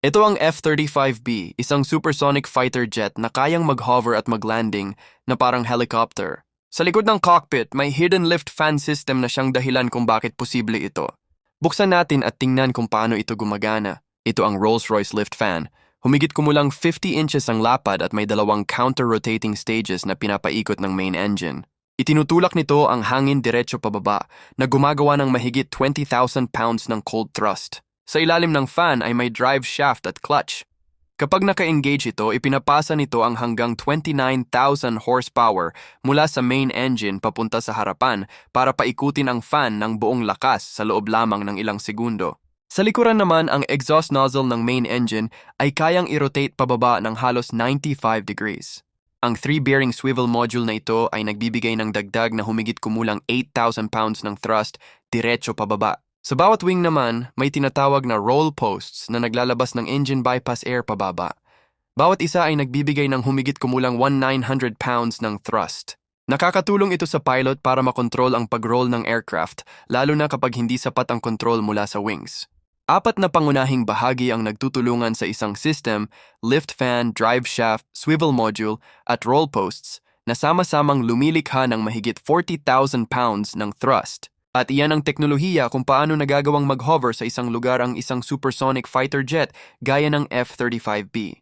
Ito ang F-35B, isang supersonic fighter jet na kayang mag-hover at mag-landing na parang helicopter. Sa likod ng cockpit, may hidden lift fan system na siyang dahilan kung bakit posible ito. Buksan natin at tingnan kung paano ito gumagana. Ito ang Rolls-Royce lift fan. Humigit kumulang 50 inches ang lapad at may dalawang counter-rotating stages na pinapaikot ng main engine. Itinutulak nito ang hangin diretso pababa na gumagawa ng mahigit 20,000 pounds ng cold thrust. Sa ilalim ng fan ay may drive shaft at clutch. Kapag naka-engage ito, ipinapasa nito ang hanggang 29,000 horsepower mula sa main engine papunta sa harapan para paikutin ang fan ng buong lakas sa loob lamang ng ilang segundo. Sa likuran naman, ang exhaust nozzle ng main engine ay kayang i-rotate pababa ng halos 95 degrees. Ang 3-bearing swivel module na ito ay nagbibigay ng dagdag na humigit kumulang 8,000 pounds ng thrust diretso pababa. Sa bawat wing naman, may tinatawag na roll posts na naglalabas ng engine bypass air pababa. Bawat isa ay nagbibigay ng humigit kumulang 1,900 pounds ng thrust. Nakakatulong ito sa pilot para makontrol ang pag-roll ng aircraft, lalo na kapag hindi sapat ang control mula sa wings. 4 na pangunahing bahagi ang nagtutulungan sa isang system: lift fan, drive shaft, swivel module, at roll posts na sama-samang lumilikha ng mahigit 40,000 pounds ng thrust. At iyan ang teknolohiya kung paano nagagawang mag-hover sa isang lugar ang isang supersonic fighter jet gaya ng F-35B.